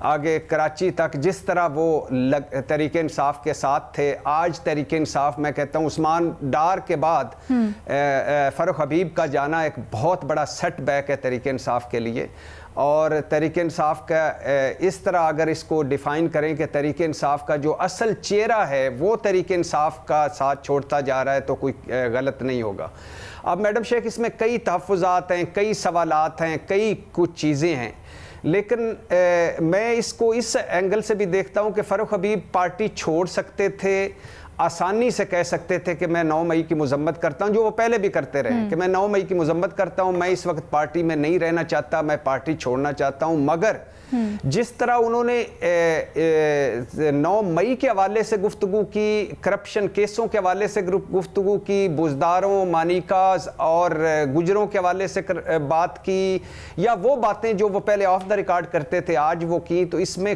آگے کراچی تک جس طرح وہ تحریک انصاف کے ساتھ تھے، آج تحریک انصاف میں کہتا ہوں عثمان ڈار کے بعد فاروق حبیب کا جانا ایک بہت بڑا سیٹ بیک ہے تحریک انصاف کے لیے. اور تحریک انصاف کا اس طرح اگر اس کو ڈیفائن کریں کہ تحریک انصاف کا جو اصل چہرہ ہے وہ تحریک انصاف کا ساتھ چھوڑتا جا رہا ہے تو کوئی غلط نہیں ہوگا. اب میڈم شیخ اس میں کئی تحفظات ہیں، کئی سوالات ہیں، کئی کچھ چیزیں ہیں، لیکن میں اس کو اس اینگل سے بھی دیکھتا ہوں کہ فاروق حبیب پارٹی چھوڑ سکتے تھے، آسانی سے کہہ سکتے تھے کہ میں 9 مئی کی مذمت کرتا ہوں، جو وہ پہلے بھی کرتے رہے کہ میں 9 مئی کی مذمت کرتا ہوں، میں اس وقت پارٹی میں نہیں رہنا چاہتا، میں پارٹی چھوڑنا چاہتا ہوں. مگر جس طرح انہوں نے 9 مئی کے حوالے سے گفتگو کی، کرپشن کیسوں کے حوالے سے گفتگو کی، بزداروں، مانیکاز اور گجروں کے حوالے سے بات کی، یا وہ باتیں جو وہ پہلے آف دا ریکارڈ کرتے تھے آج وہ کی، تو اس میں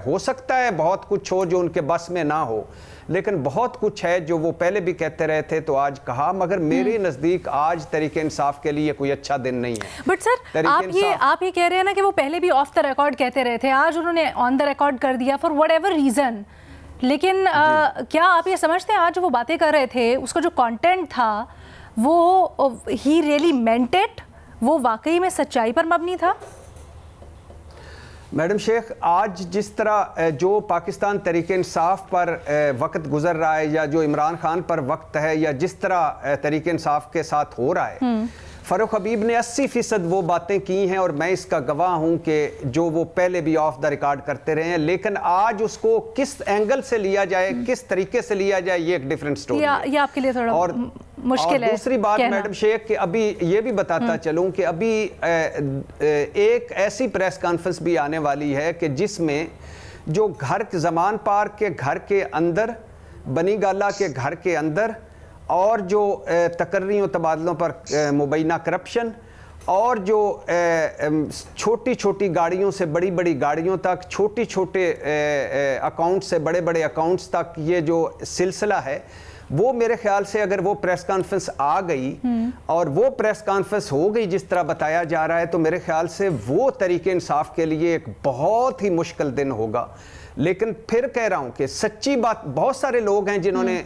ہو سکتا ہے بہت کچھ ہو جو ان کے بس میں نہ ہو، لیکن بہت کچھ ہے جو وہ پہلے بھی کہتے رہے تھے تو آج کہا. مگر میرے نزدیک آج تحریک انصاف کے لیے کوئی اچھا دن نہیں ہے. بٹ سر آپ یہ کہہ رہے ہیں نا کہ وہ پہلے بھی آف دا ریکارڈ کہتے رہے تھے، آج انہوں نے آن دا ریکارڈ کر دیا فار وٹ ایور ریزن، لیکن کیا آپ یہ سمجھتے ہیں آج وہ باتیں کر رہے تھے اس کا جو کانٹینٹ تھا وہ ہی ریئلی مینٹ اٹ، وہ واقعی میں سچائی پر مبنی تھا؟ میڈم شیخ آج جس طرح جو پاکستان تحریک انصاف پر وقت گزر رہا ہے، یا جو عمران خان پر وقت ہے، یا جس طرح تحریک انصاف کے ساتھ ہو رہا ہے، فاروق حبیب نے 80% وہ باتیں کی ہیں اور میں اس کا گواہ ہوں کہ جو وہ پہلے بھی آف دا ریکارڈ کرتے رہے ہیں، لیکن آج اس کو کس اینگل سے لیا جائے، کس طریقے سے لیا جائے، یہ ایک ڈیفرنٹ سٹوری ہے. یہ آپ کے لیے تھوڑا مشکل ہے. اور دوسری بات میڈم شیخ کہ ابھی یہ بھی بتاتا چلوں کہ ابھی ایک ایسی پریس کانفرنس بھی آنے والی ہے کہ جس میں جو زمان پارک کے گھر کے اندر، بنی گالا کے گھر کے اندر، اور جو تقرریوں تبادلوں پر مبینہ کرپشن، اور جو چھوٹی چھوٹی گاڑیوں سے بڑی بڑی گاڑیوں تک، چھوٹی چھوٹے اکاؤنٹ سے بڑے بڑے اکاؤنٹس تک یہ جو سلسلہ ہے، وہ میرے خیال سے اگر وہ پریس کانفرنس آ گئی اور وہ پریس کانفرنس ہو گئی جس طرح بتایا جا رہا ہے، تو میرے خیال سے وہ تحریک انصاف کے لیے ایک بہت ہی مشکل دن ہوگا. لیکن پھر کہہ رہا ہوں کہ سچی بات، بہت سارے لوگ ہیں جنہوں نے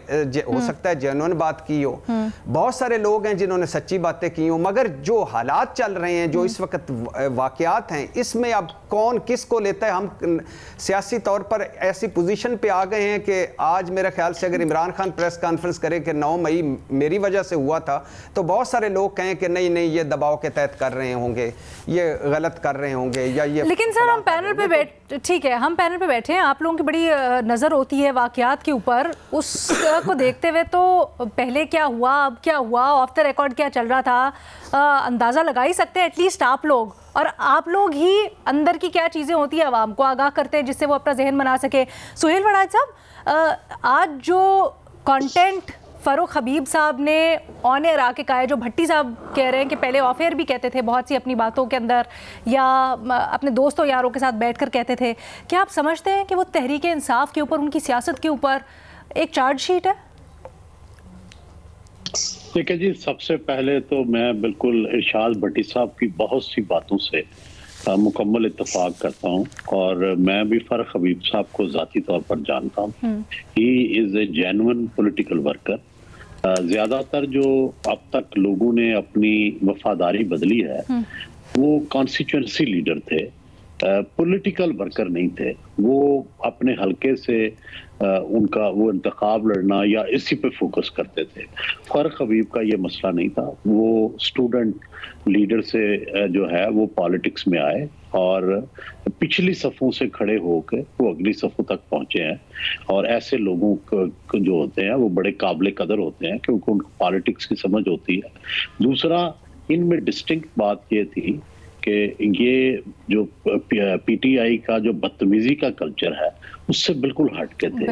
ہو سکتا ہے جنہوں بات کی ہو، بہت سارے لوگ ہیں جنہوں نے سچی باتیں کی ہوں، مگر جو حالات چل رہے ہیں، جو اس وقت واقعات ہیں، اس میں اب کون کس کو لیتا ہے. ہم سیاسی طور پر ایسی پوزیشن پہ آ گئے ہیں کہ آج میرے خیال سے اگر عمران خان پریس کانفرنس کرے کہ 9 مئی میری وجہ سے ہوا تھا، تو بہت سارے لوگ کہیں کہ نہیں یہ دباؤ کے تحت کر رہے ہوں گے، یہ غلط کر رہے ہوں گے، یا یہ. لیکن سر ہم پینل پہ ٹھیک ہے، ہم پینل پہ بیٹھے ہیں، آپ لوگوں کی بڑی نظر ہوتی ہے واقعات کے اوپر، اس کو دیکھتے ہوئے تو پہلے کیا ہوا، اب کیا ہوا، آف دا ریکارڈ کیا چل رہا تھا، اندازہ لگا ہی سکتے ہیں ایٹ لیسٹ آپ لوگ، اور آپ لوگ ہی اندر کی کیا چیزیں ہوتی ہیں عوام کو آگاہ کرتے ہیں جس سے وہ اپنا ذہن بنا سکے. سہیل وڑاج صاحب، آج جو کانٹینٹ فاروق حبیب صاحب نے آن ایئر آ کے کہا ہے، جو بھٹی صاحب کہہ رہے ہیں کہ پہلے آف ایئر بھی کہتے تھے بہت سی اپنی باتوں کے اندر، یا اپنے دوستوں یاروں کے ساتھ بیٹھ کر کہتے تھے، کیا آپ سمجھتے ہیں کہ وہ تحریک انصاف کے اوپر، ان کی سیاست کے اوپر ایک چارج شیٹ ہے؟ دیکھیں جی، سب سے پہلے تو میں بالکل ارشاد بھٹی صاحب کی بہت سی باتوں سے مکمل اتفاق کرتا ہوں، اور میں بھی فاروق حبیب صاحب کو ذاتی طور پر جانتا ہوں. ہی از اے جینوئن پولیٹیکل ورکر. زیادہ تر جو اب تک لوگوں نے اپنی وفاداری بدلی ہے وہ کانسٹیچوئنسی لیڈر تھے، پولیٹیکل ورکر نہیں تھے. وہ اپنے حلقے سے ان کا وہ انتخاب لڑنا یا اسی پہ فوکس کرتے تھے. فاروق حبیب کا یہ مسئلہ نہیں تھا. وہ اسٹوڈنٹ لیڈر سے جو ہے وہ پالیٹکس میں آئے اور پچھلی صفوں سے کھڑے ہو کے وہ اگلی صفوں تک پہنچے ہیں. اور ایسے لوگوں کو جو ہوتے ہیں وہ بڑے قابل قدر ہوتے ہیں کیونکہ ان کو پالیٹکس کی سمجھ ہوتی ہے. دوسرا، ان میں ڈسٹنکٹ بات یہ تھی کہ یہ جو پی ٹی آئی کا جو بدتمیزی کا کلچر ہے اس سے بالکل ہٹ کے تھے.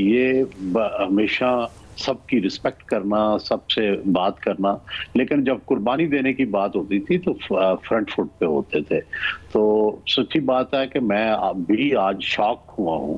یہ ہمیشہ سب کی رسپیکٹ کرنا، سب سے بات کرنا، لیکن جب قربانی دینے کی بات ہوتی تھی تو فرنٹ فٹ پہ ہوتے تھے. تو سچی بات ہے کہ میں بھی آج شاک ہوا ہوں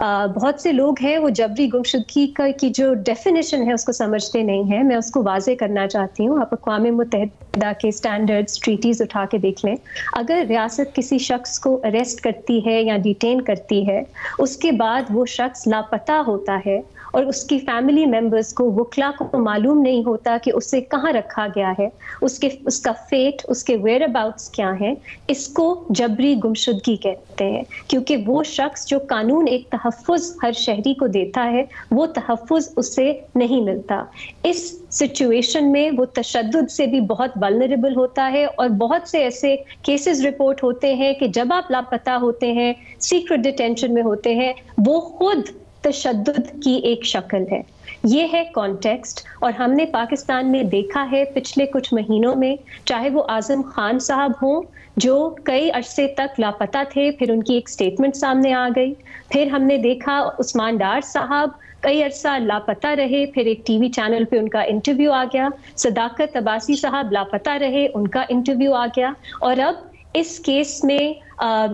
بہت سے لوگ ہیں وہ جبری گمشدگی کی جو ڈیفینیشن ہے اس کو سمجھتے نہیں ہیں. میں اس کو واضح کرنا چاہتی ہوں. آپ اقوام متحدہ کے اسٹینڈرڈز ٹریٹیز اٹھا کے دیکھ لیں. اگر ریاست کسی شخص کو اریسٹ کرتی ہے یا ڈیٹین کرتی ہے, اس کے بعد وہ شخص لاپتہ ہوتا ہے اور اس کی فیملی ممبرز کو, وکلا کو معلوم نہیں ہوتا کہ اسے کہاں رکھا گیا ہے, اس کا فیٹ, اس کے ویئر اباؤٹس کیا ہیں, اس کو جبری گمشدگی کہتے ہیں. کیونکہ وہ شخص جو قانون ایک تحفظ ہر شہری کو دیتا ہے, وہ تحفظ اسے نہیں ملتا. اس سچویشن میں وہ تشدد سے بھی بہت ولنریبل ہوتا ہے, اور بہت سے ایسے کیسز رپورٹ ہوتے ہیں کہ جب آپ لاپتہ ہوتے ہیں, سیکرٹ ڈیٹینشن میں ہوتے ہیں, وہ خود تشدد کی ایک شکل ہے. یہ ہے کانٹیکسٹ. اور ہم نے پاکستان میں دیکھا ہے پچھلے کچھ مہینوں میں, چاہے وہ اعظم خان صاحب ہوں جو کئی عرصے تک لاپتہ تھے, پھر ان کی ایک سٹیٹمنٹ سامنے آ گئی. پھر ہم نے دیکھا عثمان ڈار صاحب کئی عرصہ لاپتہ رہے, پھر ایک ٹی وی چینل پہ ان کا انٹرویو آ گیا. صداقت عباسی صاحب لاپتہ رہے, ان کا انٹرویو آ گیا. اور اب اس کیس میں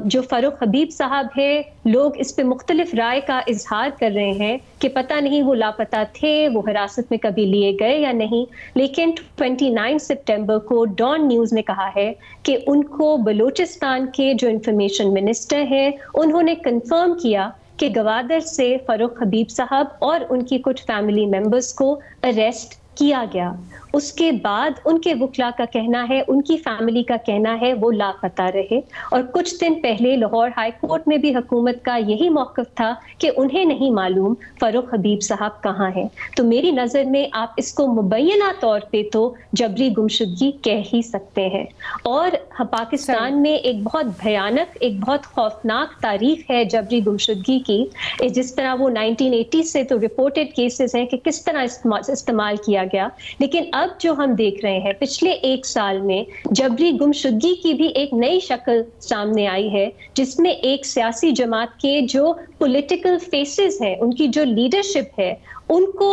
جو فاروق حبیب صاحب ہے, لوگ اس پہ مختلف رائے کا اظہار کر رہے ہیں کہ پتہ نہیں وہ لاپتہ تھے, وہ حراست میں کبھی لیے گئے یا نہیں. لیکن 29 سپٹمبر کو ڈان نیوز نے کہا ہے کہ ان کو بلوچستان کے جو انفارمیشن منسٹر ہیں انہوں نے کنفرم کیا کہ گوادر سے فاروق حبیب صاحب اور ان کی کچھ فیملی ممبرز کو اریسٹ کیا گیا. اس کے بعد ان کے وکلا کا کہنا ہے, ان کی فیملی کا کہنا ہے وہ لاپتہ رہے. اور کچھ دن پہلے لاہور ہائی کورٹ میں بھی حکومت کا یہی موقف تھا کہ انہیں نہیں معلوم فاروق حبیب صاحب کہاں ہیں. تو میری نظر میں آپ اس کو مبینہ طور پہ تو جبری گمشدگی کہہ ہی سکتے ہیں. اور پاکستان میں ایک بہت بھیانک, ایک بہت خوفناک تاریخ ہے جبری گمشدگی کی. جس طرح وہ 1980 سے تو رپورٹڈ کیسز ہیں کہ کس طرح استعمال کیا گیا, لیکن اب جو ہم دیکھ رہے ہیں پچھلے ایک سال میں جبری گمشدگی کی بھی ایک نئی شکل سامنے آئی ہے, جس میں ایک سیاسی جماعت کے جو پولیٹیکل فیسز ہیں, ان کی جو لیڈرشپ ہے, ان کو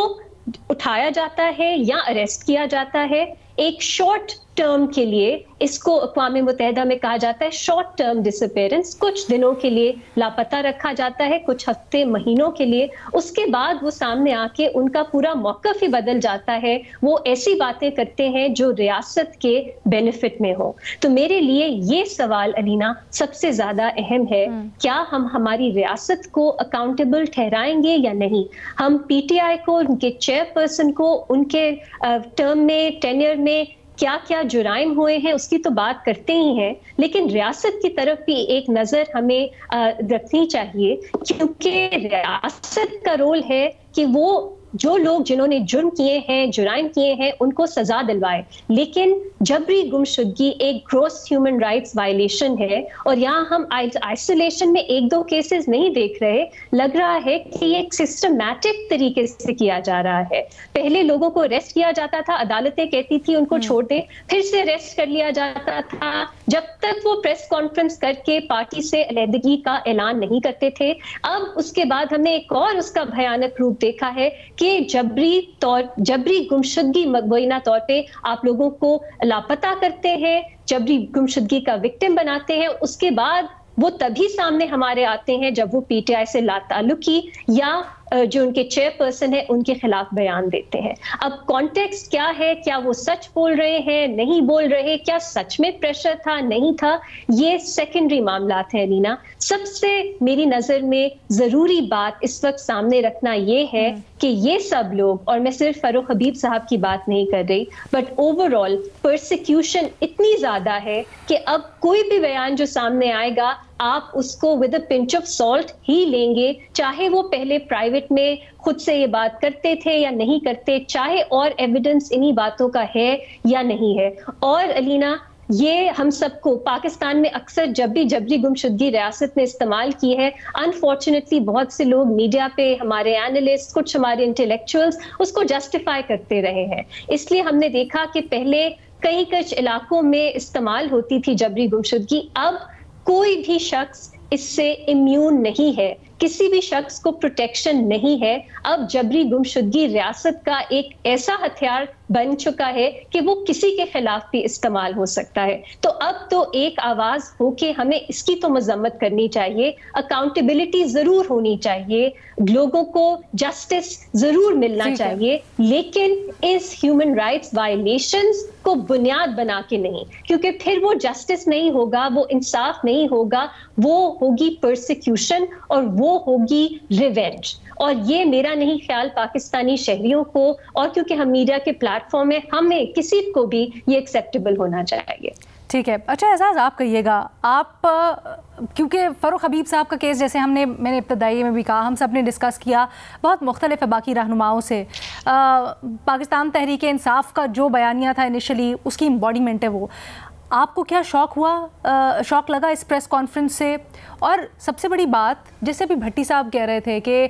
اٹھایا جاتا ہے یا اریسٹ کیا جاتا ہے ایک شارٹ ٹرم کے لیے. اس کو اقوام متحدہ میں کہا جاتا ہے شارٹ ٹرم ڈس اپیئرنس. کچھ دنوں کے لیے لاپتہ رکھا جاتا ہے, کچھ ہفتے, مہینوں کے لیے. اس کے بعد وہ سامنے آ کے ان کا پورا موقف ہی بدل جاتا ہے. وہ ایسی باتیں کرتے ہیں جو ریاست کے بینیفٹ میں ہو. تو میرے لیے یہ سوال علینا سب سے زیادہ اہم ہے, کیا ہم ہماری ریاست کو اکاؤنٹیبل ٹھہرائیں گے یا نہیں؟ ہم پی ٹی آئی کو, ان کے چیئر پرسن کو, ان کے ٹرم میں, ٹینیئر میں کیا کیا جرائم ہوئے ہیں اس کی تو بات کرتے ہی ہیں, لیکن ریاست کی طرف بھی ایک نظر ہمیں رکھنی چاہیے, کیونکہ ریاست کا رول ہے کہ وہ جو لوگ جنہوں نے جرم کیے ہیں, جرائم کیے ہیں, ان کو سزا دلوائے. لیکن جبری گمشدگی ایک گروس ہیومن رائٹس وائلیشن ہے, اور یہاں ہم آئسولیشن میں ایک دو کیسز نہیں دیکھ رہے. لگ رہا ہے کہ یہ ایک سسٹمیٹک طریقے سے کیا جا رہا ہے. پہلے لوگوں کو اریسٹ کیا جاتا تھا, عدالتیں کہتی تھی ان کو چھوڑ دیں, پھر سے اریسٹ کر لیا جاتا تھا جب تک وہ پریس کانفرنس کر کے پارٹی سے علیحدگی کا اعلان نہیں کرتے تھے. اب اس کے بعد ہم نے ایک اور اس کا بھیانک روپ دیکھا ہے کہ جبری گمشدگی مبینہ طور پہ آپ لوگوں کو لاپتہ کرتے ہیں, جبری گمشدگی کا وکٹم بناتے ہیں. اس کے بعد وہ تبھی سامنے ہمارے آتے ہیں جب وہ پی ٹی آئی سے لا تعلقی یا جو ان کے چیئر پرسن ہیں ان کے خلاف بیان دیتے ہیں. اب کانٹیکسٹ کیا ہے, کیا وہ سچ بول رہے ہیں, نہیں بول رہے, کیا سچ میں پریشر تھا, نہیں تھا, یہ سیکنڈری معاملات ہیں لینا. سب سے میری نظر میں ضروری بات اس وقت سامنے رکھنا یہ ہے کہ یہ سب لوگ, اور میں صرف فاروق حبیب صاحب کی بات نہیں کر رہی, بٹ اوور آل پرسیکیوشن اتنی زیادہ ہے کہ اب کوئی بھی بیان جو سامنے آئے گا آپ اس کو with a pinch of salt ہی لیں گے, چاہے وہ پہلے پرائیویٹ میں خود سے یہ بات کرتے تھے یا نہیں کرتے, چاہے اور ایویڈنس انہی باتوں کا ہے یا نہیں ہے. اور علینا یہ ہم سب کو پاکستان میں اکثر جب بھی جبری گمشدگی ریاست نے استعمال کی ہے, انفارچونیٹلی بہت سے لوگ میڈیا پہ, ہمارے اینالسٹ, کچھ ہمارے انٹلیکچوئلز اس کو جسٹیفائی کرتے رہے ہیں. اس لیے ہم نے دیکھا کہ پہلے کئی کچھ علاقوں میں استعمال ہوتی تھی جبری گمشدگی, اب کوئی بھی شخص اس سے امیون نہیں ہے, کسی بھی شخص کو پروٹیکشن نہیں ہے. اب جبری گمشدگی ریاست کا ایک ایسا ہتھیار بن چکا ہے کہ وہ کسی کے خلاف بھی استعمال ہو سکتا ہے. تو اب تو ایک آواز ہو کے ہمیں اس کی تو مذمت کرنی چاہیے, اکاؤنٹیبلٹی ضرور ہونی چاہیے, لوگوں کو جسٹس ضرور ملنا چاہیے, لیکن اس ہیومن رائٹس وائلیشنز کو بنیاد بنا کے نہیں, کیونکہ پھر وہ جسٹس نہیں ہوگا, وہ انصاف نہیں ہوگا, وہ ہوگی پرسیکیوشن اور وہ ہوگی ریونج. اور یہ میرا نہیں خیال پاکستانی شہریوں کو, اور کیونکہ ہم میڈیا کے پلیٹ فارم میں, ہمیں کسی کو بھی یہ ایکسیپٹیبل ہونا چاہیے. ٹھیک ہے. اچھا اعزاز, آپ کہیے گا, آپ کیونکہ فاروق حبیب صاحب کا کیس جیسے میں نے ابتدائی میں بھی کہا, ہم سب نے ڈسکس کیا, بہت مختلف ہے باقی رہنماؤں سے. پاکستان تحریک انصاف کا جو بیانیہ تھا انیشلی, اس کی امباڈیمنٹ ہے وہ. آپ کو کیا شوق لگا اس پریس کانفرنس سے؟ اور سب سے بڑی بات, جیسے بھی بھٹی صاحب کہہ رہے تھے کہ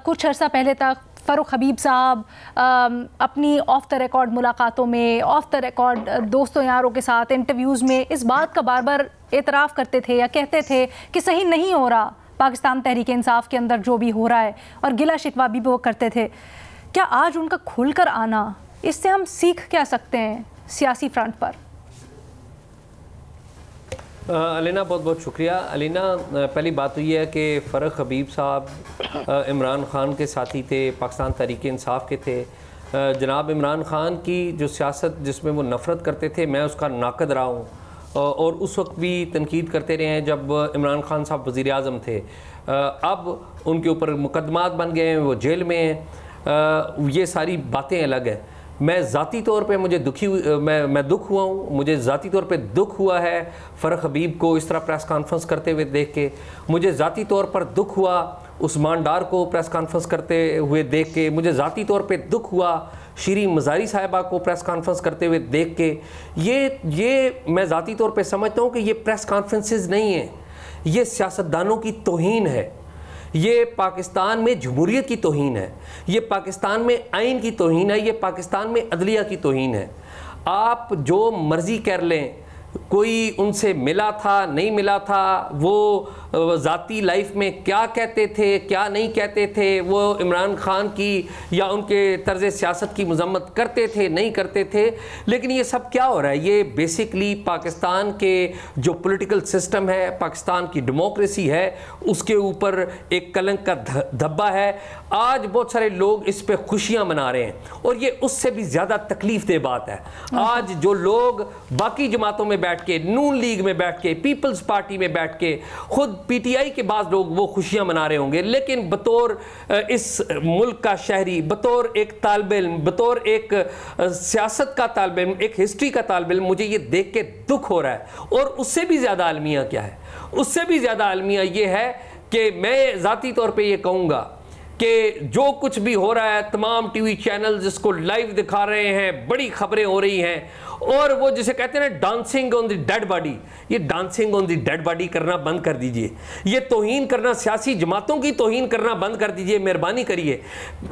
کچھ عرصہ پہلے تک فاروق حبیب صاحب اپنی آف دا ریکارڈ ملاقاتوں میں, آف دا ریکارڈ دوستوں یاروں کے ساتھ انٹرویوز میں اس بات کا بار بار اعتراف کرتے تھے یا کہتے تھے کہ صحیح نہیں ہو رہا پاکستان تحریک انصاف کے اندر جو بھی ہو رہا ہے, اور گلہ شکوہ بھی وہ کرتے تھے. کیا آج ان کا کھل کر آنا, اس سے ہم سیکھ کیا سکتے ہیں سیاسی فرنٹ پر؟ علینا بہت بہت شکریہ. علینا, پہلی بات تو یہ ہے کہ فاروق حبیب صاحب عمران خان کے ساتھی تھے, پاکستان تحریک انصاف کے تھے. جناب عمران خان کی جو سیاست جس میں وہ نفرت کرتے تھے, میں اس کا ناقد رہا ہوں, اور اس وقت بھی تنقید کرتے رہے ہیں جب عمران خان صاحب وزیر اعظم تھے. اب ان کے اوپر مقدمات بن گئے ہیں, وہ جیل میں ہیں, یہ ساری باتیں الگ ہیں. میں ذاتی طور پہ میں دکھ ہوا ہوں, مجھے ذاتی طور پہ دکھ ہوا ہے فاروق حبیب کو اس طرح پریس کانفرنس کرتے ہوئے دیکھ کے. مجھے ذاتی طور پر دکھ ہوا عثمان ڈار کو پریس کانفرنس کرتے ہوئے دیکھ کے. مجھے ذاتی طور پہ دکھ ہوا شیریں مزاری صاحبہ کو پریس کانفرنس کرتے ہوئے دیکھ کے. یہ میں ذاتی طور پہ سمجھتا ہوں کہ یہ پریس کانفرنسز نہیں ہیں, یہ سیاستدانوں کی توہین ہے, یہ پاکستان میں جمہوریت کی توہین ہے, یہ پاکستان میں آئین کی توہین ہے, یہ پاکستان میں عدلیہ کی توہین ہے. آپ جو مرضی کر لیں, کوئی ان سے ملا تھا نہیں ملا تھا, وہ ذاتی لائف میں کیا کہتے تھے کیا نہیں کہتے تھے, وہ عمران خان کی یا ان کے طرز سیاست کی مذمت کرتے تھے نہیں کرتے تھے, لیکن یہ سب کیا ہو رہا ہے؟ یہ بیسکلی پاکستان کے جو پولیٹیکل سسٹم ہے, پاکستان کی ڈیموکریسی ہے, اس کے اوپر ایک کلنک کا دھبا ہے. آج بہت سارے لوگ اس پہ خوشیاں منا رہے ہیں, اور یہ اس سے بھی زیادہ تکلیف دہ بات ہے. آج جو لوگ باقی جماعتوں میں بیٹھ کے, نون لیگ میں بیٹھ کے, پیپلز پارٹی میں بیٹھ کے, خود پی ٹی آئی کے بعض لوگ وہ خوشیاں منا رہے ہوں گے, لیکن بطور اس ملک کا شہری, بطور ایک طالب علم, بطور ایک سیاست کا طالب علم, ایک ہسٹری کا طالب علم, مجھے یہ دیکھ کے دکھ ہو رہا ہے. اور اس سے بھی زیادہ المیہ کیا ہے؟ اس سے بھی زیادہ المیہ یہ ہے کہ میں ذاتی طور پہ یہ کہوں گا کہ جو کچھ بھی ہو رہا ہے, تمام ٹی وی چینلز اس کو لائیو دکھا رہے ہیں, بڑی خبریں ہو رہی ہیں, اور وہ جسے کہتے ہیں نا ڈانسنگ آن دی ڈیڈ باڈی, یہ ڈانسنگ آن دی ڈیڈ باڈی کرنا بند کر دیجئے. یہ توہین کرنا, سیاسی جماعتوں کی توہین کرنا بند کر دیجئے, مہربانی کریے.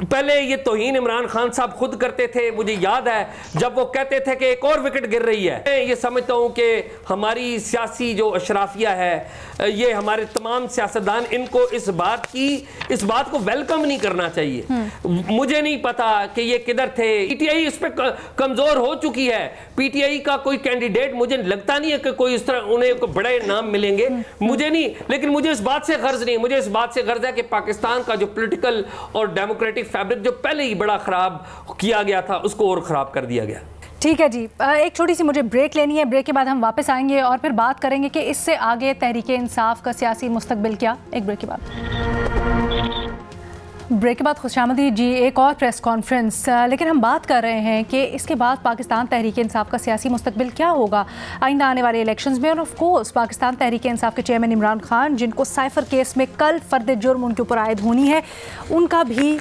پہلے یہ توہین عمران خان صاحب خود کرتے تھے. مجھے یاد ہے جب وہ کہتے تھے کہ ایک اور وکٹ گر رہی ہے. میں یہ سمجھتا ہوں کہ ہماری سیاسی جو اشرافیہ ہے, یہ ہمارے تمام سیاستدان, ان کو اس بات کو ویلکم نہیں کرنا چاہیے. مجھے نہیں پتا کہ یہ کدھر تھے. پی ٹی آئی اس پہ کمزور ہو چکی ہے. پی ٹی آئی کا کوئی کینڈیڈیٹ مجھے لگتا نہیں ہے کہ کوئی اس طرح انہیں بڑے نام ملیں گے, مجھے نہیں. لیکن مجھے اس بات سے غرض نہیں, مجھے اس بات سے غرض ہے کہ پاکستان کا جو پولیٹیکل اور ڈیموکریٹک فیبرک جو پہلے ہی بڑا خراب کیا گیا تھا, اس کو اور خراب کر دیا گیا. ٹھیک ہے جی, ایک چھوٹی سی مجھے بریک لینی ہے. بریک کے بعد ہم واپس آئیں گے اور پھر بات کریں گے کہ اس سے آگے تحریک انصاف کا سیاسی مستقبل کیا. ایک بریک کے بعد خوش آمدید جی. ایک اور پریس کانفرنس, لیکن ہم بات کر رہے ہیں کہ اس کے بعد پاکستان تحریک انصاف کا سیاسی مستقبل کیا ہوگا آئندہ آنے والے الیکشنز میں. اور آف کورس پاکستان تحریک انصاف کے چیئرمین عمران خان, جن کو سائفر کیس میں کل فرد جرم ان کے اوپر عائد ہونی ہے, ان کا بھی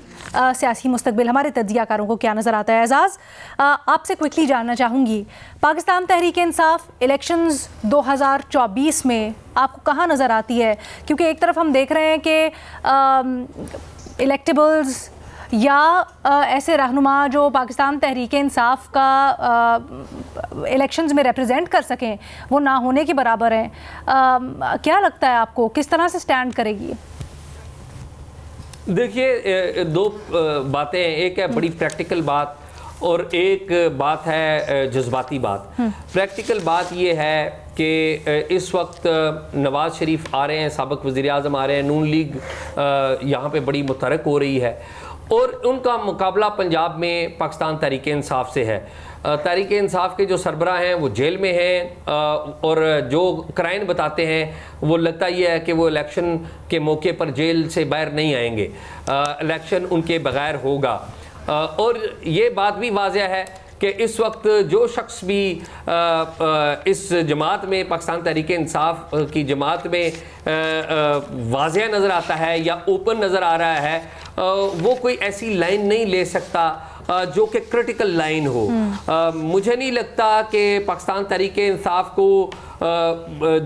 سیاسی مستقبل ہمارے تجزیہ کاروں کو کیا نظر آتا ہے. اعزاز, آپ سے کوئکلی جاننا چاہوں گی, پاکستان تحریک انصاف الیکشنز 2024 میں آپ کو کہاں نظر آتی ہے؟ کیونکہ ایک طرف ہم دیکھ رہے ہیں کہ الیکٹیبلز یا ایسے رہنما جو پاکستان تحریک انصاف کا الیکشنز میں ریپرزینٹ کر سکیں, وہ نہ ہونے کے برابر ہیں. کیا لگتا ہے آپ کو, کس طرح سے سٹینڈ کرے گی؟ دیکھیے, دو باتیں ہیں. ایک ہے بڑی پریکٹیکل بات, اور ایک بات ہے جذباتی بات. پریکٹیکل بات یہ ہے کہ اس وقت نواز شریف آ رہے ہیں, سابق وزیر اعظم آ رہے ہیں, نون لیگ یہاں پہ بڑی متحرک ہو رہی ہے, اور ان کا مقابلہ پنجاب میں پاکستان تحریک انصاف سے ہے. تحریک انصاف کے جو سربراہ ہیں وہ جیل میں ہیں, اور جو کرائن بتاتے ہیں وہ لگتا یہ ہے کہ وہ الیکشن کے موقع پر جیل سے باہر نہیں آئیں گے, الیکشن ان کے بغیر ہوگا. اور یہ بات بھی واضح ہے کہ اس وقت جو شخص بھی اس جماعت میں, پاکستان تحریک انصاف کی جماعت میں واضح نظر آتا ہے یا اوپن نظر آ رہا ہے, وہ کوئی ایسی لائن نہیں لے سکتا جو کہ کرٹیکل لائن ہو. مجھے نہیں لگتا کہ پاکستان تحریک انصاف کو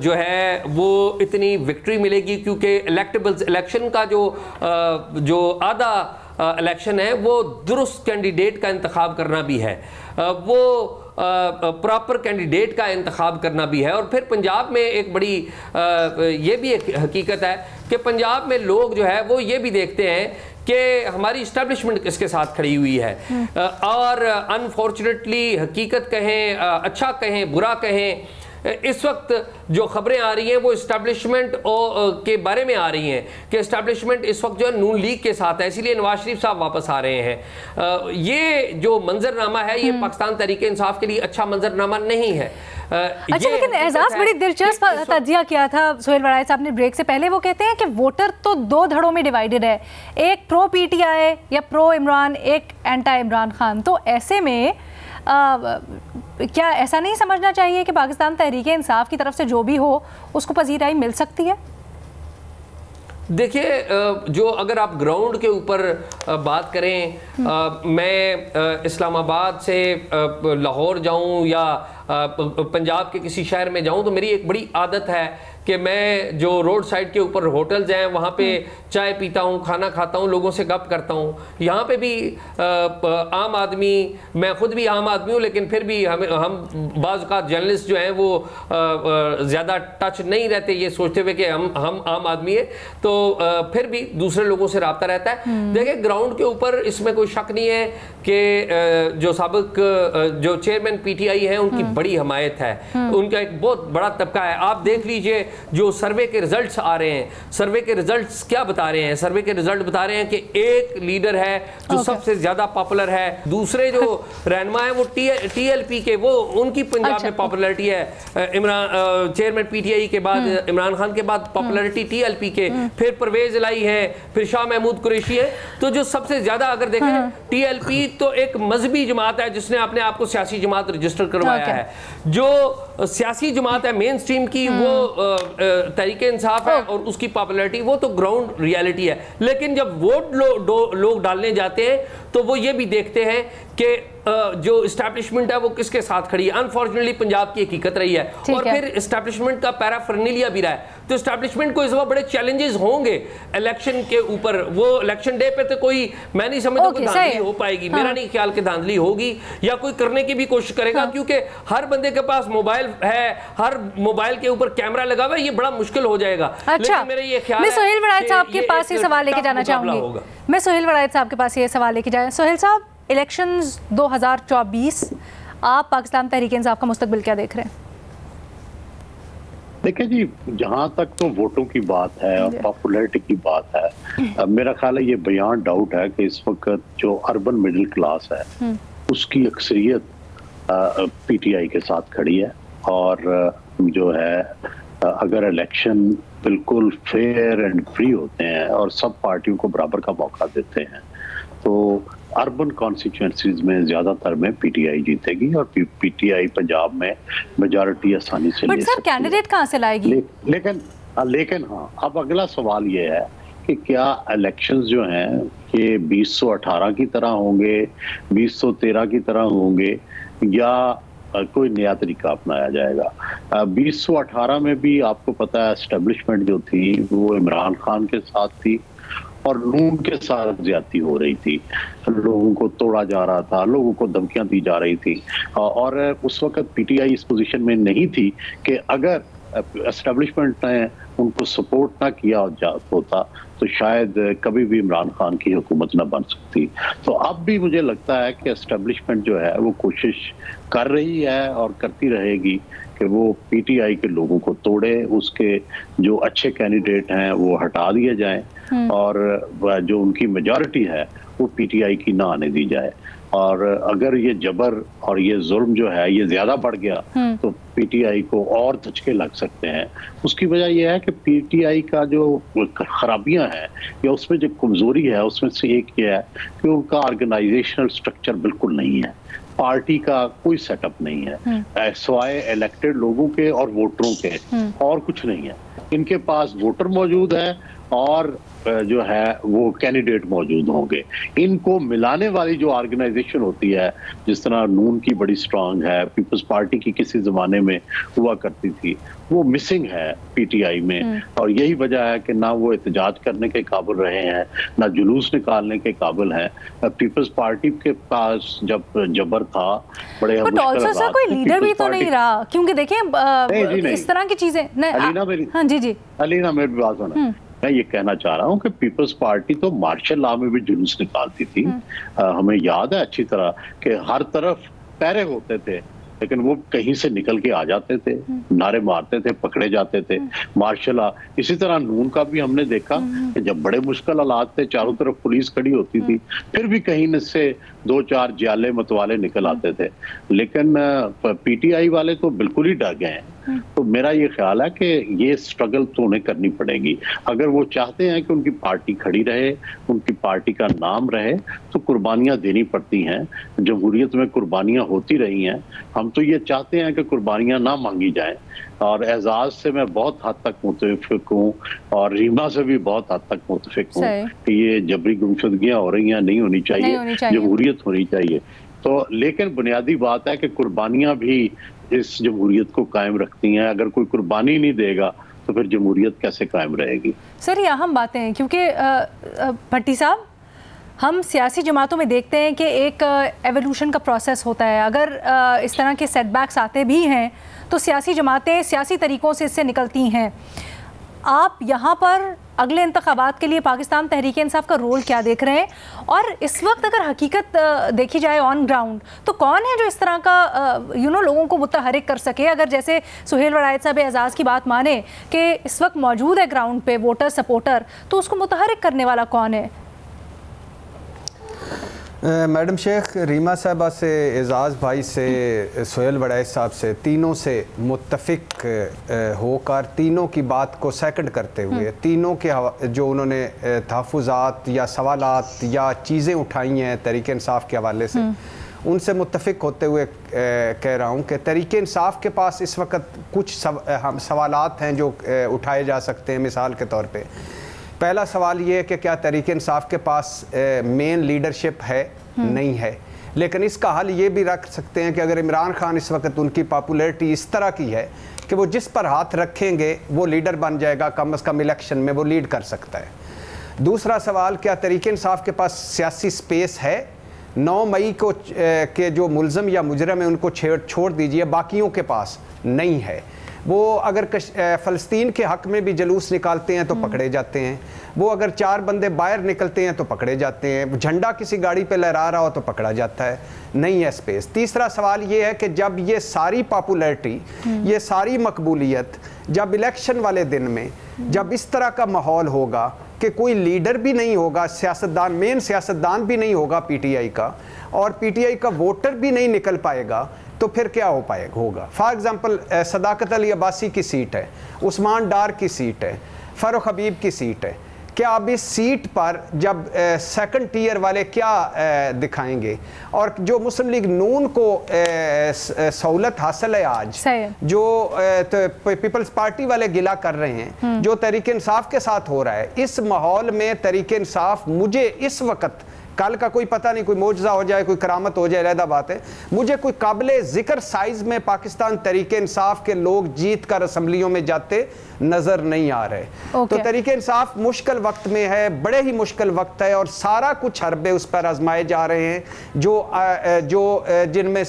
جو ہے وہ اتنی وکٹری ملے گی, کیونکہ الیکشن کا جو آدھا الیکشن ہے وہ درست کینڈیڈیٹ کا انتخاب کرنا بھی ہے, وہ پراپر کینڈیڈیٹ کا انتخاب کرنا بھی ہے. اور پھر پنجاب میں ایک بڑی یہ بھی ایک حقیقت ہے کہ پنجاب میں لوگ جو ہے وہ یہ بھی دیکھتے ہیں کہ ہماری اسٹیبلشمنٹ کس کے ساتھ کھڑی ہوئی ہے, اور انفارچونیٹلی حقیقت کہیں, اچھا کہیں, برا کہیں, اس وقت جو خبریں آ رہی ہیں وہ اسٹیبلشمنٹ کے بارے میں آ رہی ہیں کہ اسٹیبلشمنٹ اس وقت جو ہے نون لیگ کے ساتھ ہے, اسی لیے نواز شریف صاحب واپس آ رہے ہیں. یہ جو منظرنامہ ہے یہ پاکستان تحریک انصاف کے لیے اچھا منظرنامہ نہیں ہے. اچھا, لیکن اعزاز بڑی دلچسپ تجزیہ کیا تھا سہیل وڑائچ صاحب نے بریک سے پہلے. وہ کہتے ہیں کہ ووٹر تو دو دھڑوں میں ڈیوائیڈڈ ہے, ایک پرو پی ٹی آئی یا پرو عمران, ایک اینٹا عمران خان. تو ایسے میں کیا ایسا نہیں سمجھنا چاہیے کہ پاکستان تحریک انصاف کی طرف سے جو بھی ہو اس کو پذیرائی مل سکتی ہے؟ دیکھیے, جو اگر آپ گراؤنڈ کے اوپر بات کریں, میں اسلام آباد سے لاہور جاؤں یا پنجاب کے کسی شہر میں جاؤں تو میری ایک بڑی عادت ہے کہ میں جو روڈ سائڈ کے اوپر ہوٹلز ہیں وہاں پہ چائے پیتا ہوں, کھانا کھاتا ہوں, لوگوں سے گپ کرتا ہوں. یہاں پہ بھی عام آدمی, میں خود بھی عام آدمی ہوں, لیکن پھر بھی ہم بعض اوقات جرنلسٹ جو ہیں وہ زیادہ ٹچ نہیں رہتے یہ سوچتے ہوئے کہ ہم عام آدمی ہیں, تو پھر بھی دوسرے لوگوں سے رابطہ رہتا ہے. دیکھیں, گراؤنڈ کے اوپر اس میں کوئی شک نہیں ہے کہ جو سابق جو چیئرمین پی ٹی آئی ہیں ان کی بڑی حمایت ہے, ان کا ایک بہت بڑا طبقہ ہے. آپ دیکھ لیجئے جو سروے کے ریزلٹس آ رہے ہیں, سروے کے ریزلٹس کیا بتا رہے ہیں؟ سروے کے ریزلٹ بتا رہے ہیں کہ ایک لیڈر ہے جو سب سے زیادہ پاپولر ہے, دوسرے جو رہنما ہیں وہ ٹی ایل پی کے, وہ ان کی پنجاب میں پاپولرٹی ہے. چیئرمین پی ٹی آئی کے بعد عمران خان کے بعد پاپولرٹی ٹی ایل پی کے, پھر پرویز الہی ہے, پھر شاہ محمود قریشی ہے. تو جو سب سے زیادہ اگر دیکھیں ٹی ایل پی تو ایک مذہبی جماعت ہے جس نے اپنے آپ کو سیاسی جماعت رجسٹر کروایا ہے. جو سیاسی جماعت ہے مین سٹریم کی وہ تحریک انصاف ہے, اور اس کی پاپولرٹی وہ تو گراؤنڈ ریالٹی ہے. لیکن جب ووٹ لوگ ڈالنے جاتے ہیں تو وہ یہ بھی دیکھتے ہیں کہ جو اسٹیبلشمنٹ ہے وہ کس کے ساتھ کھڑی ہے. انفارچونیٹلی پنجاب کی حقیقت رہی ہے, اور پھر اسٹیبلشمنٹ کا پیرافرنیلیا بھی رہا ہے. تو اسٹیبلشمنٹ کو اس وقت بڑے چیلنجز ہوں گے الیکشن کے اوپر. وہ الیکشن ڈے پہ تو کوئی, میں نہیں سمجھتا کوئی دھاندلی ہو پائے گی, میرا نہیں خیال کہ دھاندلی ہوگی یا کوئی کرنے کی بھی کوشش کرے گا, کیونکہ ہر بندے کے پاس موبائل ہے, ہر موبائل کے اوپر کیمرہ لگا ہوا ہے, یہ بڑا مشکل ہو جائے گا. اچھا, میں سہیل وڑائچ صاحب کے پاس یہ سوال لے کے جانا چاہوں گی. میں سہیل وڑائچ صاحب کے پاس یہ سوال لے کے جائیں. سہیل صاحب, الیکشنز 2024, آپ پاکستان تحریک انصاف کا مستقبل کیا دیکھ رہے ہیں؟ دیکھیں جی, جہاں تک تو ووٹوں کی بات ہے اور پاپولیرٹی کی بات ہے, میرا خیال ہے یہ بیان ڈاؤٹ ہے کہ اس وقت جو اربن مڈل کلاس ہے اس کی اکثریت پی ٹی آئی کے ساتھ کھڑی ہے. اور جو ہے اگر الیکشن بالکل فیئر اینڈ فری ہوتے ہیں اور سب پارٹیوں کو برابر کا موقع دیتے ہیں تو اربن کانسٹیچوئنسیز میں زیادہ تر میں پی ٹی آئی جیتے گی, اور پی ٹی آئی پنجاب میں میجارٹی آسانی سے لے سکتی ہے. بٹ سر, کینڈیڈیٹ کہاں سے لائے گی؟ لیکن ہاں, اب اگلا سوال یہ ہے کہ کیا الیکشنز جو ہیں یہ 2018 کی طرح ہوں گے, 2013 کی طرح ہوں گے, یا کوئی نیا طریقہ اپنایا جائے گا؟ 2018 میں بھی آپ کو پتا ہے اسٹیبلشمنٹ جو تھی وہ عمران خان کے ساتھ تھی اور نون کے ساتھ زیادتی ہو رہی تھی, لوگوں کو توڑا جا رہا تھا, لوگوں کو دھمکیاں دی جا رہی تھی. اور اس وقت P T I us position میں نہیں تھی کہ اگر اسٹیبلشمنٹ نے ان کو سپورٹ نہ کیا ہوتا تو شاید کبھی بھی عمران خان کی حکومت نہ بن سکتی. تو اب بھی مجھے لگتا ہے کہ اسٹیبلشمنٹ جو ہے وہ کوشش کر رہی ہے اور کرتی رہے گی کہ وہ پی ٹی آئی کے لوگوں کو توڑے, اس کے جو اچھے کینڈیڈیٹ ہیں وہ ہٹا دیے جائیں اور جو ان کی میجورٹی ہے وہ پی ٹی آئی کی نہ آنے دی جائے. اور اگر یہ جبر اور یہ ظلم جو ہے یہ زیادہ بڑھ گیا تو پی ٹی آئی کو اور دھچکے لگ سکتے ہیں. اس کی وجہ یہ ہے کہ پی ٹی آئی کا جو خرابیاں ہیں یا اس میں جو کمزوری ہے اس میں سے ایک یہ ہے کہ ان کا آرگنائزیشنل سٹرکچر بالکل نہیں ہے, پارٹی کا کوئی سیٹ اپ نہیں ہے سوائے الیکٹڈ لوگوں کے اور ووٹروں کے, اور کچھ نہیں ہے. ان کے پاس ووٹر موجود ہے اور جو ہے وہ کینڈیڈیٹ موجود ہوں گے. ان کو ملانے والی جو آرگنائزیشن ہوتی ہے, جس طرح نون کی بڑی سٹرانگ ہے, پیپلز پارٹی کی کسی زمانے میں ہوا کرتی تھی, وہ مسنگ ہے پی ٹی آئی میں. اور یہی وجہ ہے کہ نہ وہ احتجاج کرنے کے قابل رہے ہیں, نہ جلوس نکالنے کے قابل ہیں. پیپلز پارٹی کے پاس جب جبر تھا بڑے کوئی لیڈر بھی تو نہیں رہا, کیونکہ دیکھیں اس طرح کی چیزیں. علینا میری بات سنا, میں یہ کہنا چاہ رہا ہوں کہ پیپلز پارٹی تو مارشل لا میں بھی جلوس نکالتی تھی. ہمیں یاد ہے اچھی طرح کہ ہر طرف پہرے ہوتے تھے, لیکن وہ کہیں سے نکل کے آ جاتے تھے, نعرے مارتے تھے, پکڑے جاتے تھے. مارشل لا اسی طرح نون کا بھی ہم نے دیکھا کہ جب بڑے مشکل حالات تھے, چاروں طرف پولیس کھڑی ہوتی تھی, پھر بھی کہیں سے 2-4 جیالے متوالے نکل آتے تھے. لیکن پی ٹی آئی والے تو بالکل ہی ڈر گئے ہیں. تو میرا یہ خیال ہے کہ یہ سٹرگل تو انہیں کرنی پڑے گی. اگر وہ چاہتے ہیں کہ ان کی پارٹی کھڑی رہے, ان کی پارٹی کا نام رہے, تو قربانیاں دینی پڑتی ہیں. جمہوریت میں قربانیاں ہوتی رہی ہیں. ہم تو یہ چاہتے ہیں کہ قربانیاں نہ مانگی جائیں. اور اعزاز سے میں بہت حد تک متفق ہوں, اور ریما سے بھی بہت حد تک متفق ہوں کہ یہ جبری گمشدگیاں ہو رہی ہیں, نہیں ہونی چاہیے, جمہوریت ہونی چاہیے. تو لیکن بنیادی بات ہے کہ قربانیاں بھی اس جمہوریت کو قائم رکھتی ہیں. اگر کوئی قربانی نہیں دے گا تو پھر جمہوریت کیسے قائم رہے گی؟ سر یہ اہم باتیں ہیں, کیونکہ بھٹی صاحب ہم سیاسی جماعتوں میں دیکھتے ہیں کہ ایک ایولیوشن کا پروسیس ہوتا ہے. اگر اس طرح کے سیٹ بیکس آتے بھی ہیں تو سیاسی جماعتیں سیاسی طریقوں سے اس سے نکلتی ہیں. آپ یہاں پر اگلے انتخابات کے لیے پاکستان تحریک انصاف کا رول کیا دیکھ رہے ہیں؟ اور اس وقت اگر حقیقت دیکھی جائے آن گراؤنڈ تو کون ہے جو اس طرح کا لوگوں کو متحرک کر سکے؟ اگر جیسے سہیل وڑائچ صاحب اعزاز کی بات مانے کہ اس وقت موجود ہے گراؤنڈ پہ ووٹر سپورٹر, تو اس کو متحرک کرنے والا کون ہے؟ میڈم شیخ, ریما صاحبہ سے, اعزاز بھائی سے, سہیل وڑائچ صاحب سے, تینوں سے متفق ہو کر تینوں کی بات کو سیکنڈ کرتے ہوئے, تینوں کے جو انہوں نے تحفظات یا سوالات یا چیزیں اٹھائی ہیں تحریک انصاف کے حوالے سے, ان سے متفق ہوتے ہوئے کہہ رہا ہوں کہ تحریک انصاف کے پاس اس وقت کچھ سوالات ہیں جو اٹھائے جا سکتے ہیں. مثال کے طور پہ پہلا سوال یہ ہے کہ کیا تحریک انصاف کے پاس مین لیڈرشپ ہے؟ نہیں ہے. لیکن اس کا حل یہ بھی رکھ سکتے ہیں کہ اگر عمران خان اس وقت ان کی پاپولیرٹی اس طرح کی ہے کہ وہ جس پر ہاتھ رکھیں گے وہ لیڈر بن جائے گا, کم از کم الیکشن میں وہ لیڈ کر سکتا ہے. دوسرا سوال, کیا تحریک انصاف کے پاس سیاسی سپیس ہے؟ 9 مئی کو کے جو ملزم یا مجرم ہیں ان کو چھوڑ دیجئے, باقیوں کے پاس نہیں ہے. وہ اگر فلسطین کے حق میں بھی جلوس نکالتے ہیں تو پکڑے جاتے ہیں, وہ اگر 4 بندے باہر نکلتے ہیں تو پکڑے جاتے ہیں, جھنڈا کسی گاڑی پہ لہرا رہا ہو تو پکڑا جاتا ہے, نہیں ہے سپیس. تیسرا سوال یہ ہے کہ جب یہ ساری پاپولیرٹی, یہ ساری مقبولیت, جب الیکشن والے دن میں جب اس طرح کا ماحول ہوگا کہ کوئی لیڈر بھی نہیں ہوگا, سیاستدان, مین سیاستدان بھی نہیں ہوگا پی ٹی آئی کا, اور پی ٹی آئی کا ووٹر بھی نہیں نکل پائے گا, تو پھر کیا ہوگا؟ فار ایگزامپل صداقت علی عباسی کی سیٹ ہے, عثمان ڈار کی سیٹ ہے, فاروق حبیب کی سیٹ ہے. کیا اب اس سیٹ پر جب سیکنڈ ٹیئر والے کیا دکھائیں گے؟ اور جو مسلم لیگ نون کو سہولت حاصل ہے آج, جو پیپلز پارٹی والے گلہ کر رہے ہیں, جو تحریک انصاف کے ساتھ ہو رہا ہے, اس ماحول میں تحریک انصاف مجھے اس وقت کل کا کوئی پتہ نہیں، کوئی معجزہ ہو جائے، کوئی کرامت ہو جائے، علیحدہ بات ہے. مجھے کوئی قابل ذکر سائز میں پاکستان تحریک انصاف کے لوگ جیت کر اسمبلیوں میں جاتے نظر نہیں آ رہے. تو تحریک انصاف مشکل وقت میں ہے، بڑے ہی مشکل وقت ہے، اور سارا کچھ حربے اس پر آزمائے جا رہے ہیں جو جن میں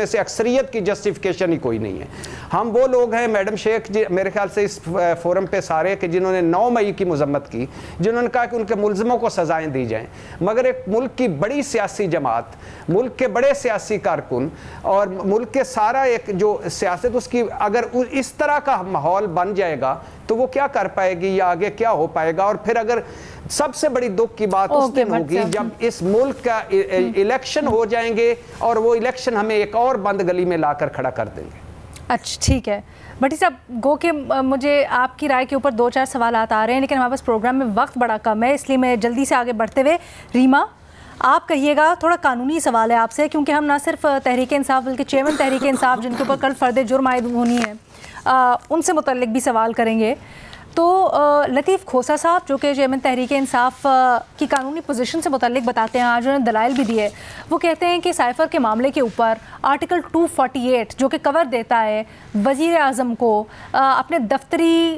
سے اکثریت کی جسٹیفیکیشن ہی کوئی نہیں ہے. ہم وہ لوگ ہیں میڈم شیخ جی میرے خیال سے اس فورم پہ سارے کہ جنہوں نے 9 مئی کی مذمت کی، جنہوں نے کہا کہ ان کے ملزموں کو سزائیں دی جائیں، مگر ایک ملک کی بڑی سیاسی جماعت، ملک کے بڑے سیاسی کارکن اور ملک کے سارا ایک جو سیاست، اس کی اگر اس طرح کا ماحول بن جائے گا تو وہ کیا کر پائے گی یا آگے کیا ہو پائے گا. اور پھر اگر سب سے بڑی دکھ کی بات اس دن ہوگی جب اس ملک کا الیکشن ہو جائیں گے اور وہ الیکشن ہمیں ایک اور بند گلی میں لا کر کھڑا کر دیں گے. اچھا ٹھیک ہے بھٹی صاحب، گو کہ مجھے آپ کی رائے کے اوپر 2-4 سوالات آ رہے ہیں، لیکن ہمارے پاس پروگرام میں وقت بڑا کم ہے، اس لیے میں جلدی سے آگے بڑھتے ہوئے ریما آپ کہیے گا، تھوڑا قانونی سوال ہے آپ سے، کیونکہ ہم نہ صرف تحریک انصاف بلکہ چیئرمین تحریک انصاف جن کے اوپر کل فرد جرم عائد ہونی ہے ان سے متعلق بھی سوال کریں گے. تو لطیف کھوسہ صاحب جو کہ چیئرمین تحریک انصاف کی قانونی پوزیشن سے متعلق بتاتے ہیں، آج انہوں نے دلائل بھی دیے. وہ کہتے ہیں کہ سائفر کے معاملے کے اوپر آرٹیکل 248 جو کہ کور دیتا ہے وزیر اعظم کو اپنے دفتری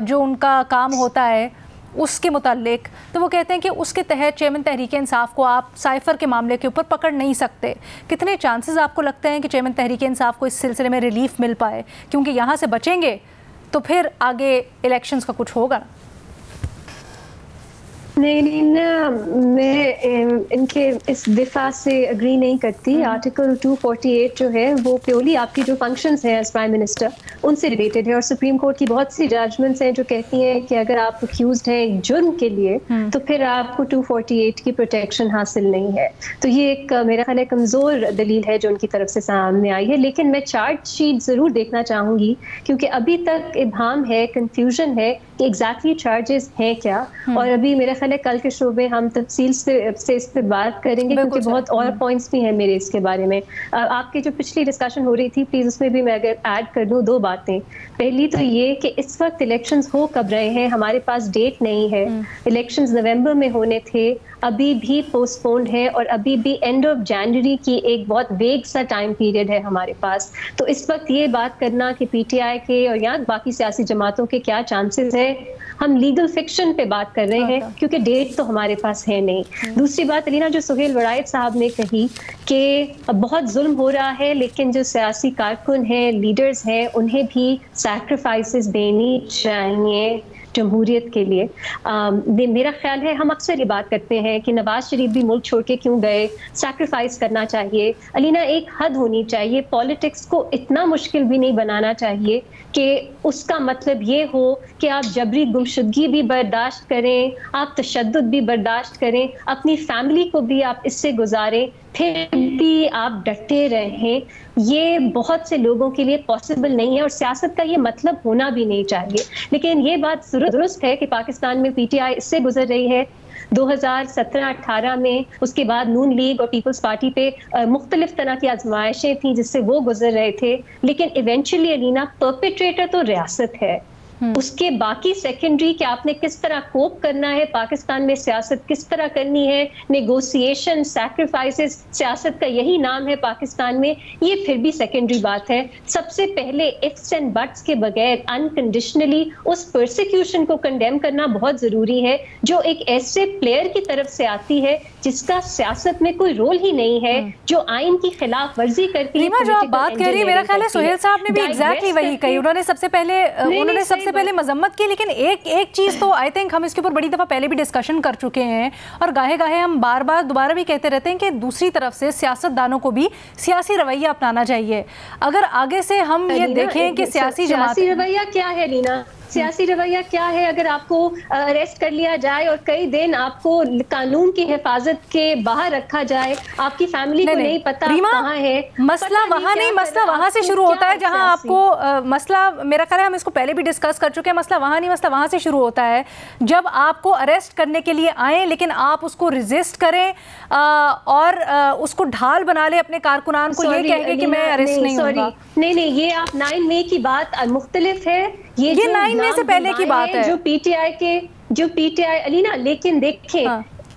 جو ان کا کام ہوتا ہے اس کے متعلق، تو وہ کہتے ہیں کہ اس کے تحت چیئرمین تحریک انصاف کو آپ سائفر کے معاملے کے اوپر پکڑ نہیں سکتے. کتنے چانسز آپ کو لگتے ہیں کہ چیئرمین تحریک انصاف کو اس سلسلے میں ریلیف مل پائے؟ کیونکہ یہاں سے بچیں گے تو پھر آگے الیکشنز کا کچھ ہوگا. نہیں میں ان کے اس دفاع سے اگری نہیں کرتی. آرٹیکل 248 جو ہے وہ پیورلی آپ کی جو فنکشنز ہیں ایز پرائم منسٹر ان سے ریلیٹڈ ہے، اور سپریم کورٹ کی بہت سی ججمنٹس ہیں جو کہتی ہیں کہ اگر آپ اکیوزڈ ہیں ایک جرم کے لیے تو پھر آپ کو 248 کی پروٹیکشن حاصل نہیں ہے. تو یہ ایک میرا خیال ہے کمزور دلیل ہے جو ان کی طرف سے سامنے آئی ہے. لیکن میں چارج شیٹ ضرور دیکھنا چاہوں گی کیونکہ ابھی تک ابہام ہے، کنفیوژن ہے کہ ایگزیکٹلی چارجز ہیں کیا، اور ابھی میرا خیال ہے کل کے شو میں ہم تفصیل سے اس پہ بات کریں گے کیونکہ بہت اور پوائنٹس بھی ہیں میرے اس کے بارے میں. آپ کی جو پچھلی ڈسکشن ہو رہی تھی پلیز اس میں بھی میں اگر ایڈ کر دوں 2 باتیں. پہلی تو یہ کہ اس وقت الیکشنز ہو کب رہے ہیں، ہمارے پاس ڈیٹ نہیں ہے. الیکشنز نومبر میں ہونے تھے، ابھی بھی پوسٹ پونڈ ہے، اور ابھی بھی اینڈ آف جنوری کی ایک بہت ویگ سا ٹائم پیریڈ ہے ہمارے پاس. تو اس وقت یہ بات کرنا کہ پی ٹی آئی کے اور یہاں باقی سیاسی جماعتوں کے کیا چانسز ہے، ہم لیگل فکشن پہ بات کر رہے ہیں کیونکہ ڈیٹ تو ہمارے پاس ہے نہیں. دوسری بات علینا جو سہیل وڑائد صاحب نے کہی کہ بہت ظلم ہو رہا ہے، لیکن جو سیاسی کارکن ہیں، لیڈرز ہیں، انہیں بھی سیکریفائسز دینی چاہیے جمہوریت کے لیے. میرا خیال ہے ہم اکثر یہ بات کرتے ہیں کہ نواز شریف بھی ملک چھوڑ کے کیوں گئے، سیکریفائس کرنا چاہیے. علینا ایک حد ہونی چاہیے، پالیٹکس کو اتنا مشکل بھی نہیں بنانا چاہیے کہ اس کا مطلب یہ ہو کہ آپ جبری گمشدگی بھی برداشت کریں، آپ تشدد بھی برداشت کریں، اپنی فیملی کو بھی آپ اس سے گزاریں، پھر بھی آپ ڈٹے رہیں. یہ بہت سے لوگوں کے لیے پاسبل نہیں ہے اور سیاست کا یہ مطلب ہونا بھی نہیں چاہیے. لیکن یہ بات درست ہے کہ پاکستان میں پی ٹی آئی اس سے گزر رہی ہے 2017-18 میں، اس کے بعد نون لیگ اور پیپلز پارٹی پہ مختلف طرح کی آزمائشیں تھیں جس سے وہ گزر رہے تھے. لیکن ایونچولی علینا پرپیٹریٹر تو ریاست ہے، اس کے باقی سیکنڈری کہ آپ نے کس طرح کوپ کرنا ہے، پاکستان میں سیاست کس طرح کرنی ہے، نیگوسیشن، سیکریفائسز، سیاست کا یہی نام ہے پاکستان میں، یہ پھر بھی سیکنڈری بات ہے. سب سے پہلے ifs اینڈ بٹس کے بغیر انکنڈیشنلی اس پرسیکیوشن کو کنڈیم کرنا بہت ضروری ہے جو ایک ایسے پلیئر کی طرف سے آتی ہے جس کا سیاست میں کوئی رول ہی نہیں ہے، جو آئین کی خلاف ورزی کرتی ہے. جو آپ بات کہہ رہی ہے میرا خیال ہے سہیل صاحب نے بھی ایگزیکٹلی وہی کہی. انہوں نے سب سے پہلے مذمت کی، لیکن ایک چیز تو آئی تھنک ہم اس کے اوپر بڑی دفعہ پہلے بھی ڈسکشن کر چکے ہیں اور گاہے ہم بار بار دوبارہ بھی کہتے رہتے ہیں کہ دوسری طرف سے سیاست دانوں کو بھی سیاسی رویہ اپنانا چاہیے. اگر آگے سے ہم یہ دیکھیں کہ سیاسی رویہ کیا ہے لینا، سیاسی رویہ کیا ہے؟ اگر آپ کو اریسٹ کر لیا جائے اور کئی دن آپ کو قانون کی حفاظت کے باہر رکھا جائے، آپ کی فیملی کو نہیں پتا کہاں ہے، مسئلہ وہاں نہیں، مسئلہ وہاں سے شروع ہوتا ہے جہاں آپ کو مسئلہ، میرا خیال ہے ہم اس کو پہلے بھی ڈسکس کر چکے ہیں، مسئلہ وہاں نہیں، مسئلہ وہاں سے شروع ہوتا ہے جب آپ کو اریسٹ کرنے کے لیے آئیں لیکن آپ اس کو ریزسٹ کریں اور اس کو ڈھال بنا لیں اپنے کارکنان کو، یہ کہہ کے کہ میں اریسٹ نہیں ہوں گا. نہیں، یہ آپ 9 مئی کی بات مختلف ہے، یہ 9 مئی سے پہلے کی بات ہے جو پی ٹی آئی علینا. لیکن دیکھیں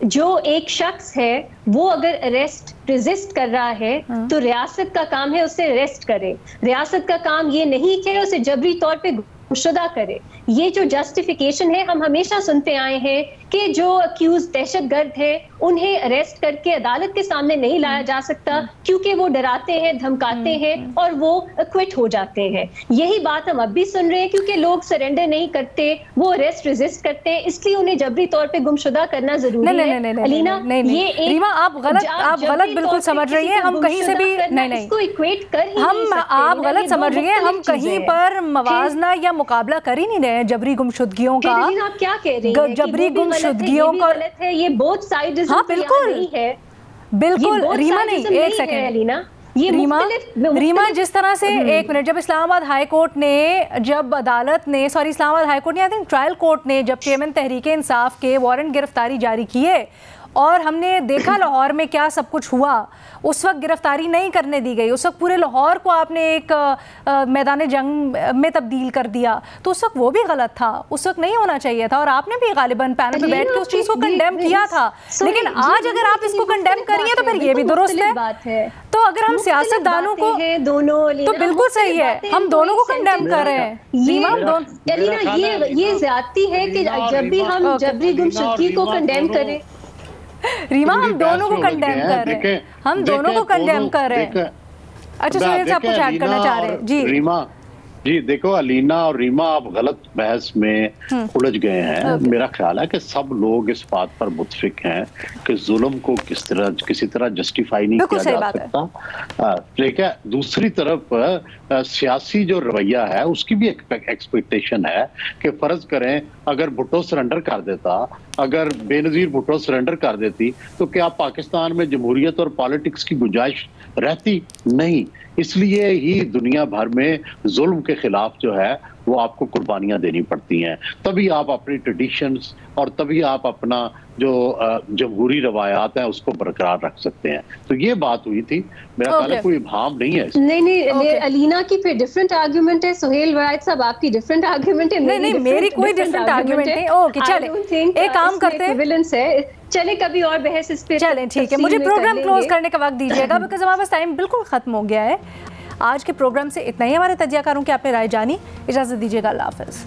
جو ایک شخص ہے وہ اگر اریسٹ ریزسٹ کر رہا ہے تو ریاست کا کام ہے اسے اریسٹ کرے. ریاست کا کام یہ نہیں کہ اسے جبری طور پہ گمشدہ کرے. یہ جو جسٹیفیکیشن ہے ہم ہمیشہ سنتے آئے ہیں کہ جو اکیوز دہشت گرد ہے انہیں اریسٹ کر کے عدالت کے سامنے نہیں لایا جا سکتا کیونکہ وہ ڈراتے ہیں, دھمکاتے ہیں اور وہ اکوٹ ہو جاتے ہیں. یہی بات ہم اب بھی سن رہے ہیں کیونکہ لوگ سرنڈر نہیں کرتے, وہ اریسٹ ریزسٹ کرتے ہیں, اس لیے انہیں جبری طور پہ گمشدہ کرنا ضروری ہے. علینا یہ ریما آپ غلط بالکل سمجھ رہی ہیں. ہم کہیں سے بھی نہیں اس کو ایکویٹ کر ہی ہم آپ غلط سمجھ رہی ہیں. ہم کہیں پر موازنہ یا مقابلہ کر ہی نہیں رہے ہیں جبری گمشدگیوں کا. آپ کیا کہہ رہی ہیں جبری گمشدگیوں کا ہے یہ بوتھ سائڈ ہاں بالکل بالکل. ریما نہیں, ایک سیکنڈ ریما, جس طرح سے ایک منٹ, جب اسلام آباد ہائی کورٹ نے جب عدالت نے اسلام آباد ہائی کورٹ نے ٹرائل کورٹ نے جب چیئرمین تحریک انصاف کے وارنٹ گرفتاری جاری کیے اور ہم نے دیکھا لاہور میں کیا سب کچھ ہوا, اس وقت گرفتاری نہیں کرنے دی گئی. اس وقت پورے لاہور کو آپ نے ایک میدان جنگ میں تبدیل کر دیا, تو اس وقت وہ بھی غلط تھا, اس وقت نہیں ہونا چاہیے تھا. اور آپ نے بھی غالباً پینل پہ بیٹھ کے اس چیز کو کنڈیم کیا تھا, لیکن آج اگر آپ اس کو کنڈیم کر رہی ہیں تو پھر یہ بھی درست ہے. تو اگر ہم سیاست دانوں کو تو بالکل صحیح ہے, ہم دونوں کو کنڈیم کر رہے ہیں. یہ زیادتی ہے کہ جب بھی ہم جبری گمشدگی کو کنڈیم کریں. ریما ہم دونوں کو کنڈیم کر رہے ہیں, ہم دونوں کو کنڈیم کر رہے ہیں. اچھا سہیل صاحب کچھ ایڈ کرنا چاہ رہے ہیں. جی ریما, جی دیکھو علینا اور ریما آپ غلط بحث میں الجھ گئے ہیں. میرا خیال ہے کہ سب لوگ اس بات پر متفق ہیں کہ ظلم کو کسی طرح جسٹیفائی نہیں کیا جا سکتا. ٹھیک ہے, دوسری طرف سیاسی جو رویہ ہے اس کی بھی ایکسپیکٹیشن ہے کہ فرض کریں اگر بھٹو سرنڈر کر دیتا, اگر بے نظیر بھٹو سرنڈر کر دیتی تو کیا پاکستان میں جمہوریت اور پالیٹکس کی گنجائش رہتی؟ نہیں. اس لیے ہی دنیا بھر میں ظلم کے خلاف جو ہے وہ آپ کو قربانیاں دینی پڑتی ہیں, تبھی آپ اپنی ٹریڈیشنز اور تبھی آپ اپنا جو جمہوری روایات ہیں اس کو برقرار رکھ سکتے ہیں. تو یہ بات ہوئی تھی, میرا خیال ہے کوئی ابہام نہیں ہے. نہیں, علینا کی پھر ڈیفرنٹ آرگیومنٹ ہے, سہیل وائد صاحب آپ کی ڈیفرنٹ آرگیومنٹ ہے. نہیں میری کوئی ڈیفرنٹ آرگیومنٹ نہیں. اوکے چلیں ایک کام کرتے ہیں, چلے کبھی اور بحث اس پہ. چلیں ٹھیک ہے, مجھے پروگرام کلوز کرنے کا وقت دیجیے گا بیکاز ہمارے پاس ٹائم بالکل ختم ہو گیا ہے. آج کے پروگرام سے اتنا ہی. ہمارے تجزیہ کاروں کی آپ نے رائے جانی. اجازت دیجیے گا, اللہ حافظ.